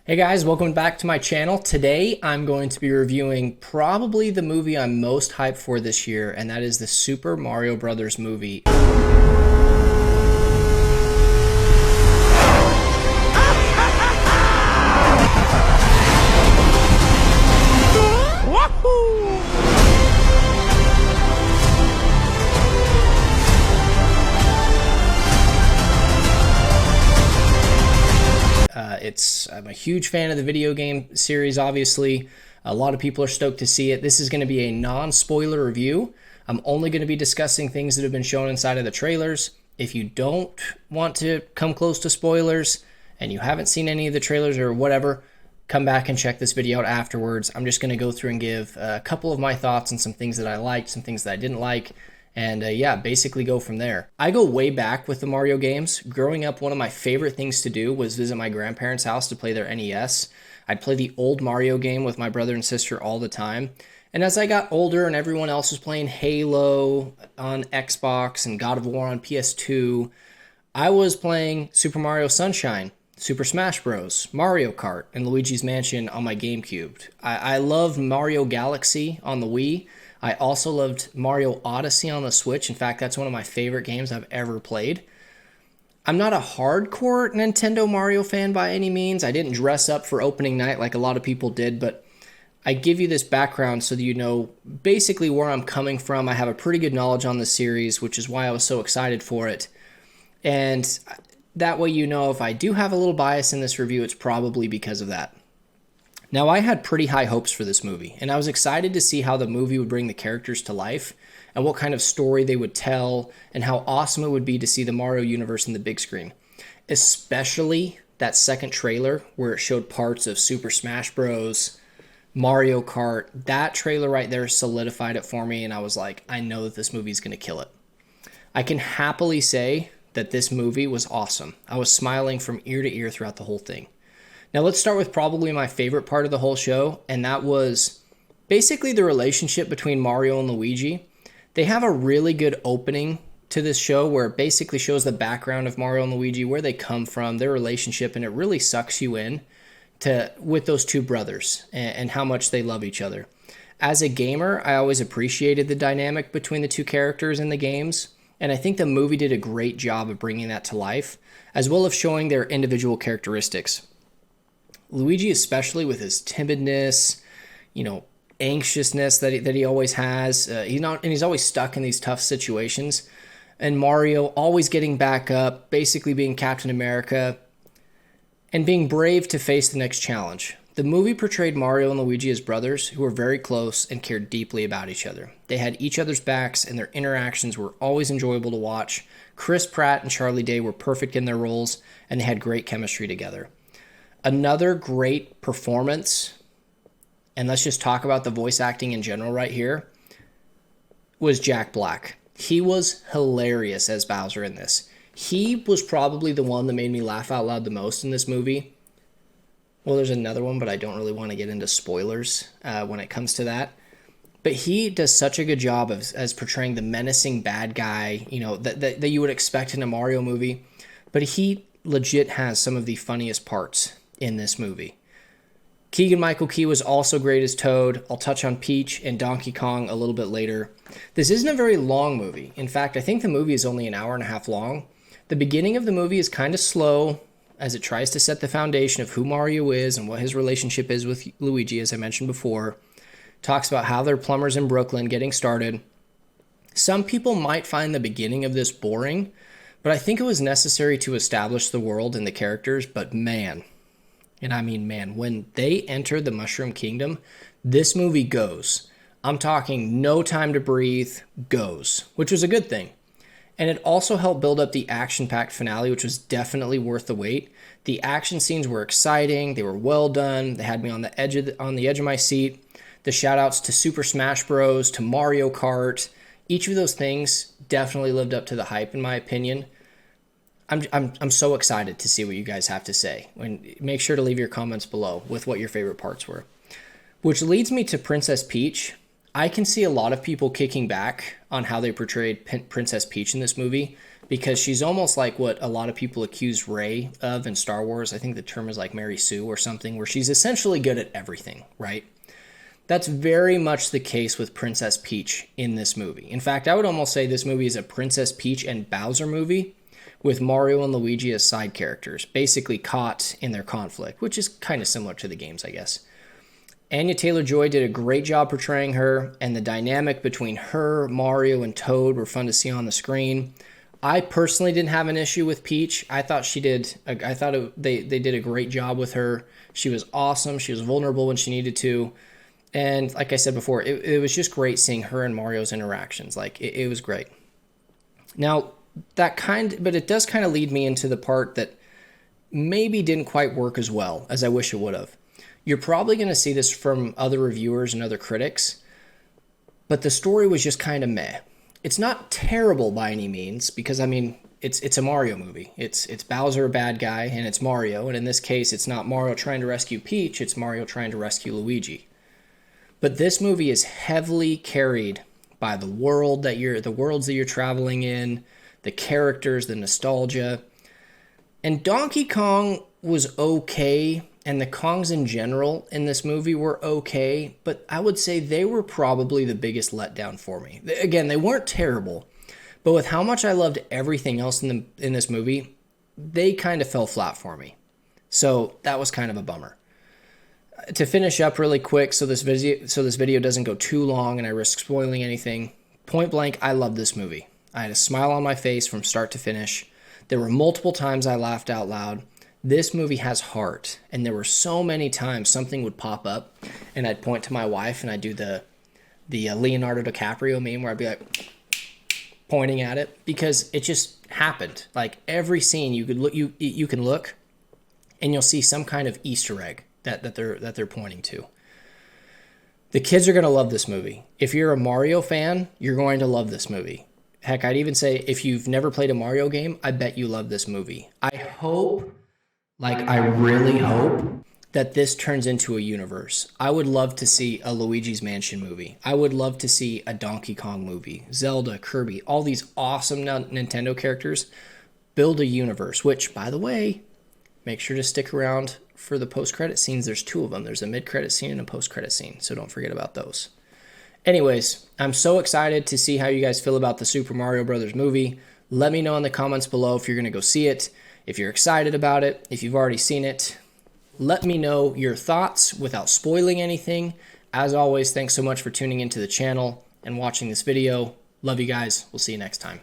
Hey guys, welcome back to my channel. Today I'm going to be reviewing probably the movie I'm most hyped for this year, and that is the Super Mario Brothers movie. I'm a huge fan of the video game series, obviously. A lot of people are stoked to see it. This is going to be a non-spoiler review. I'm only going to be discussing things that have been shown inside of the trailers. If you don't want to come close to spoilers and you haven't seen any of the trailers or whatever, come back and check this video out afterwards. I'm just going to go through and give a couple of my thoughts on some things that I liked, some things that I didn't like, and yeah, basically go from there. I go way back with the Mario games. Growing up, one of my favorite things to do was visit my grandparents' house to play their NES. I'd play the old Mario game with my brother and sister all the time. And as I got older and everyone else was playing Halo on Xbox and God of War on PS2, I was playing Super Mario Sunshine, Super Smash Bros., Mario Kart, and Luigi's Mansion on my GameCube. I loved Mario Galaxy on the Wii. I also loved Mario Odyssey on the Switch. In fact, that's one of my favorite games I've ever played. I'm not a hardcore Nintendo Mario fan by any means. I didn't dress up for opening night like a lot of people did, but I give you this background so that you know basically where I'm coming from. I have a pretty good knowledge on the series, which is why I was so excited for it. And that way you know if I do have a little bias in this review, it's probably because of that. Now, I had pretty high hopes for this movie, and I was excited to see how the movie would bring the characters to life and what kind of story they would tell and how awesome it would be to see the Mario universe in the big screen. Especially that second trailer where it showed parts of Super Smash Bros., Mario Kart. That trailer right there solidified it for me, and I was like, I know that this movie is going to kill it. I can happily say that this movie was awesome. I was smiling from ear to ear throughout the whole thing. Now let's start with probably my favorite part of the whole show, and that was basically the relationship between Mario and Luigi. They have a really good opening to this show where it basically shows the background of Mario and Luigi, where they come from, their relationship, and it really sucks you in with those two brothers and how much they love each other. As a gamer, I always appreciated the dynamic between the two characters in the games, and I think the movie did a great job of bringing that to life, as well as showing their individual characteristics. Luigi, especially with his timidness, anxiousness that he always has. He's always stuck in these tough situations. And Mario always getting back up, basically being Captain America, and being brave to face the next challenge. The movie portrayed Mario and Luigi as brothers who were very close and cared deeply about each other. They had each other's backs, and their interactions were always enjoyable to watch. Chris Pratt and Charlie Day were perfect in their roles, and they had great chemistry together. Another great performance, and let's just talk about the voice acting in general right here, was Jack Black. He was hilarious as Bowser in this. He was probably the one that made me laugh out loud the most in this movie. Well, there's another one, but I don't really want to get into spoilers when it comes to that. But he does such a good job as portraying the menacing bad guy, that you would expect in a Mario movie. But he legit has some of the funniest parts in this movie. Keegan-Michael Key was also great as Toad. I'll touch on Peach and Donkey Kong a little bit later. This isn't a very long movie. In fact, I think the movie is only an hour and a half long. The beginning of the movie is kind of slow as it tries to set the foundation of who Mario is and what his relationship is with Luigi, as I mentioned before. Talks about how they're plumbers in Brooklyn getting started. Some people might find the beginning of this boring, but I think it was necessary to establish the world and the characters. But man, and I mean man, when they enter the Mushroom Kingdom, this movie goes. I'm talking no time to breathe, goes, which was a good thing. And it also helped build up the action-packed finale, which was definitely worth the wait. The action scenes were exciting. They were well done. They had me on the edge of my seat. The shout-outs to Super Smash Bros., to Mario Kart, each of those things definitely lived up to the hype, in my opinion. I'm so excited to see what you guys have to say. Make sure to leave your comments below with what your favorite parts were. Which leads me to Princess Peach. I can see a lot of people kicking back on how they portrayed Princess Peach in this movie because she's almost like what a lot of people accuse Rey of in Star Wars. I think the term is like Mary Sue or something, where she's essentially good at everything, right? That's very much the case with Princess Peach in this movie. In fact, I would almost say this movie is a Princess Peach and Bowser movie with Mario and Luigi as side characters, basically caught in their conflict, which is kind of similar to the games, I guess. Anya Taylor-Joy did a great job portraying her, and the dynamic between her, Mario, and Toad were fun to see on the screen. I personally didn't have an issue with Peach. I thought they did a great job with her. She was awesome. She was vulnerable when she needed to. And like I said before, it was just great seeing her and Mario's interactions. Like, it was great. Now, but it does kind of lead me into the part that maybe didn't quite work as well as I wish it would have. You're probably going to see this from other reviewers and other critics, but the story was just kind of meh. It's not terrible by any means, because, I mean, it's a Mario movie. It's Bowser, a bad guy, and it's Mario, and in this case, it's not Mario trying to rescue Peach, it's Mario trying to rescue Luigi. But this movie is heavily carried by the worlds that you're traveling in, the characters, the nostalgia. And Donkey Kong was okay, and the Kongs in general in this movie were okay, but I would say they were probably the biggest letdown for me. Again, they weren't terrible, but with how much I loved everything else in this movie, they kind of fell flat for me. So that was kind of a bummer. To finish up really quick, so this video doesn't go too long and I risk spoiling anything, point blank, I love this movie. I had a smile on my face from start to finish. There were multiple times I laughed out loud. This movie has heart, and there were so many times something would pop up, and I'd point to my wife, and I'd do the Leonardo DiCaprio meme where I'd be like pointing at it, because it just happened. Like, every scene you can look, and you'll see some kind of Easter egg that they're pointing to. The kids are gonna love this movie. If you're a Mario fan, you're going to love this movie. Heck, I'd even say if you've never played a Mario game, I bet you love this movie. I really hope that this turns into a universe. I would love to see a Luigi's Mansion movie. I would love to see a Donkey Kong movie, Zelda, Kirby, all these awesome Nintendo characters build a universe, which, by the way, make sure to stick around for the post-credit scenes. There's two of them. There's a mid-credit scene and a post-credit scene, so don't forget about those. Anyways, I'm so excited to see how you guys feel about the Super Mario Brothers movie. Let me know in the comments below if you're going to go see it, if you're excited about it, if you've already seen it. Let me know your thoughts without spoiling anything. As always, thanks so much for tuning into the channel and watching this video. Love you guys. We'll see you next time.